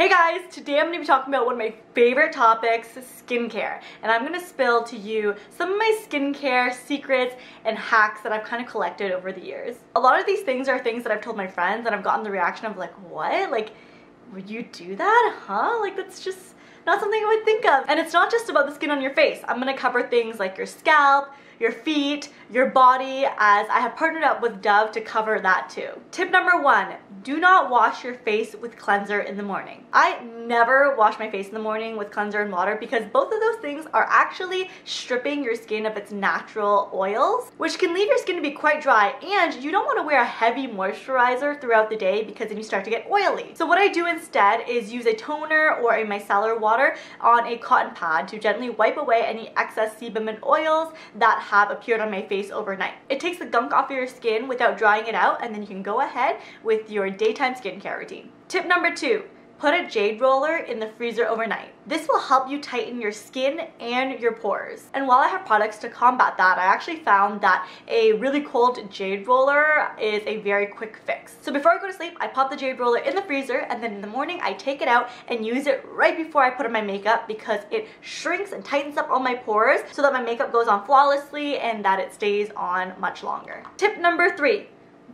Hey guys, today I'm going to be talking about one of my favorite topics, skincare. And I'm going to spill to you some of my skincare secrets and hacks that I've kind of collected over the years. A lot of these things are things that I've told my friends and I've gotten the reaction of like, what? Like, would you do that? Huh? Like, that's just not something I would think of. And it's not just about the skin on your face. I'm going to cover things like your scalp, your feet, your body, as I have partnered up with Dove to cover that too. Tip number 1, do not wash your face with cleanser in the morning. I never wash my face in the morning with cleanser and water because both of those things are actually stripping your skin of its natural oils, which can leave your skin to be quite dry, and you don't want to wear a heavy moisturizer throughout the day because then you start to get oily. So what I do instead is use a toner or a micellar water on a cotton pad to gently wipe away any excess sebum and oils that have appeared on my face overnight. It takes the gunk off of your skin without drying it out, and then you can go ahead with your daytime skincare routine. Tip number 2, put a Jade roller in the freezer overnight. This will help you tighten your skin and your pores. And while I have products to combat that, I actually found that a really cold Jade roller is a very quick fix. So before I go to sleep, I pop the Jade roller in the freezer, and then in the morning I take it out and use it right before I put on my makeup because it shrinks and tightens up all my pores so that my makeup goes on flawlessly and that it stays on much longer. Tip number 3,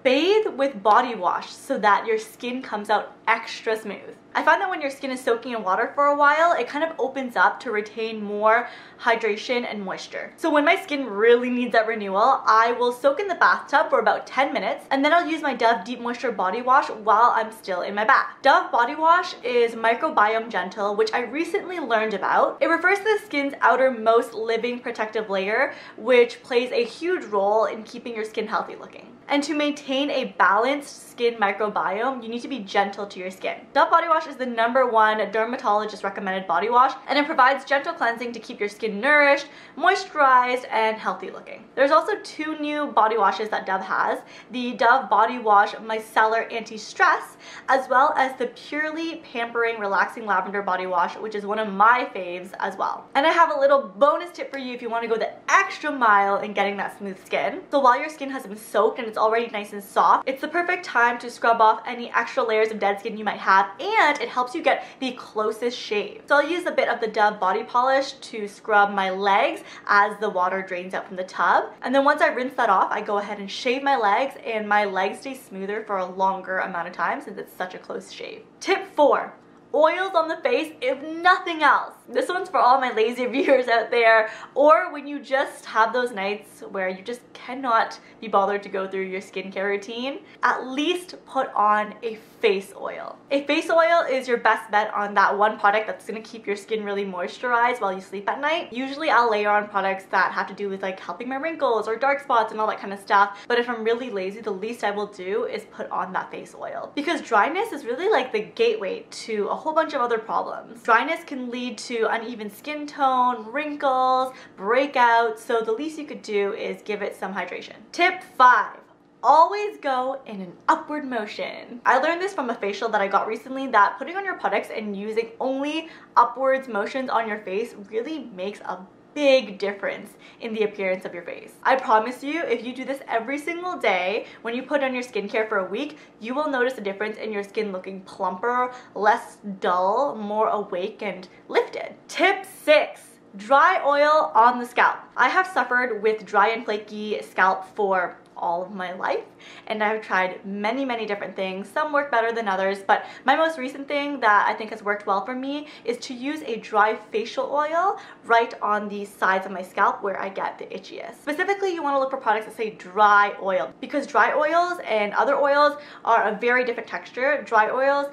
bathe with body wash so that your skin comes out extra smooth. I find that when your skin is soaking in water for a while, it kind of opens up to retain more hydration and moisture. So when my skin really needs that renewal, I will soak in the bathtub for about 10 minutes, and then I'll use my Dove Deep Moisture Body Wash while I'm still in my bath. Dove Body Wash is microbiome gentle, which I recently learned about. It refers to the skin's outermost living protective layer, which plays a huge role in keeping your skin healthy looking. And to maintain a balanced skin microbiome, you need to be gentle to your skin. Dove Body Wash is the #1 dermatologist recommended body wash, and it provides gentle cleansing to keep your skin nourished, moisturized, and healthy looking. There's also 2 new body washes that Dove has, the Dove Body Wash Micellar Anti-Stress, as well as the Purely Pampering Relaxing Lavender Body Wash, which is one of my faves as well. And I have a little bonus tip for you if you want to go the extra mile in getting that smooth skin. So while your skin has been soaked and it's already nice and soft, it's the perfect time to scrub off any extra layers of dead skin you might have, and it helps you get the closest shave. So I'll use a bit of the Dove body polish to scrub my legs as the water drains out from the tub, and then once I rinse that off, I go ahead and shave my legs, and my legs stay smoother for a longer amount of time since it's such a close shave. Tip 4, oils on the face if nothing else. This one's for all my lazy viewers out there, or when you just have those nights where you just cannot be bothered to go through your skincare routine, at least put on a face oil. A face oil is your best bet on that one product that's going to keep your skin really moisturized while you sleep at night. Usually I'll layer on products that have to do with like helping my wrinkles or dark spots and all that kind of stuff, but if I'm really lazy, the least I will do is put on that face oil, because dryness is really like the gateway to a whole bunch of other problems. Dryness can lead to uneven skin tone, wrinkles, breakouts, so the least you could do is give it some hydration. Tip 5, always go in an upward motion. I learned this from a facial that I got recently, that putting on your products and using only upwards motions on your face really makes a big difference in the appearance of your face. I promise you, if you do this every single day, when you put on your skincare for a week, you will notice a difference in your skin looking plumper, less dull, more awake and lifted. Tip 6, dry oil on the scalp. I have suffered with dry and flaky scalp for all of my life, and I've tried many different things. Some work better than others, but my most recent thing that I think has worked well for me is to use a dry facial oil right on the sides of my scalp where I get the itchiest. Specifically, you want to look for products that say dry oil, because dry oils and other oils are a very different texture. Dry oils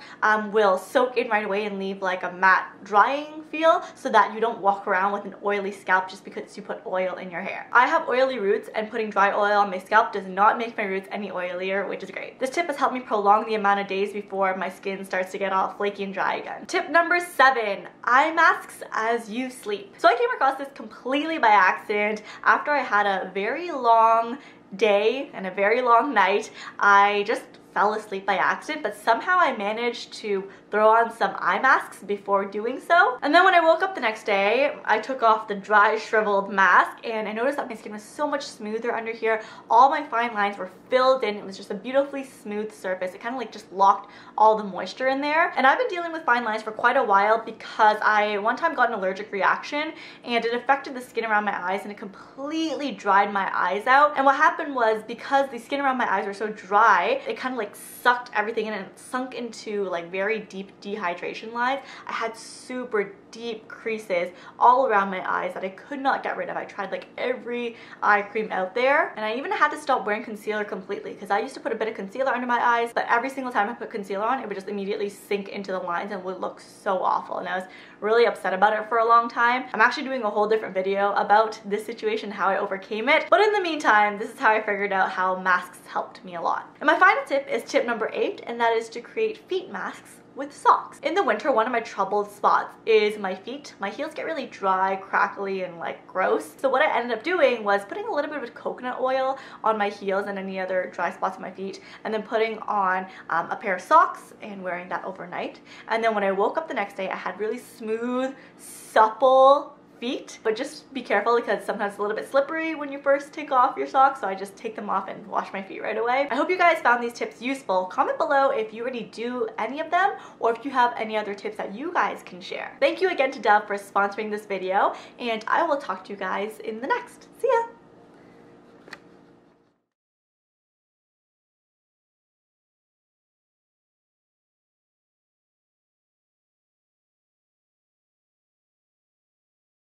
will soak in right away and leave like a matte drying feel, so that you don't walk around with an oily scalp just because you put oil in your hair. I have oily roots, and putting dry oil on my scalp does not make my roots any oilier, which is great. This tip has helped me prolong the amount of days before my skin starts to get all flaky and dry again. Tip number 7, eye masks as you sleep. So I came across this completely by accident after I had a very long day and a very long night. I just fell asleep by accident, but somehow I managed to throw on some eye masks before doing so. And then when I woke up the next day, I took off the dry, shriveled mask, and I noticed that my skin was so much smoother under here. All my fine lines were filled in. It was just a beautifully smooth surface. It kind of like just locked all the moisture in there. And I've been dealing with fine lines for quite a while because I one time got an allergic reaction and it affected the skin around my eyes and it completely dried my eyes out. And what happened was, because the skin around my eyes were so dry, it kind of like sucked everything in and it sunk into like very deep dehydration lines. I had super deep creases all around my eyes that I could not get rid of. I tried like every eye cream out there, and I even had to stop wearing concealer completely because I used to put a bit of concealer under my eyes, but every single time I put concealer on, it would just immediately sink into the lines and would look so awful, and I was really upset about it for a long time. I'm actually doing a whole different video about this situation, how I overcame it, but in the meantime, this is how I figured out how masks helped me a lot. And my final tip is tip number 8, and that is to create feet masks with socks. In the winter, one of my troubled spots is my feet. My heels get really dry, crackly, and like gross. So what I ended up doing was putting a little bit of coconut oil on my heels and any other dry spots on my feet, and then putting on a pair of socks and wearing that overnight. And then when I woke up the next day, I had really smooth, supple feet, but just be careful because sometimes it's a little bit slippery when you first take off your socks, so I just take them off and wash my feet right away. I hope you guys found these tips useful. Comment below if you already do any of them or if you have any other tips that you guys can share. Thank you again to Dove for sponsoring this video, and I will talk to you guys in the next. See ya!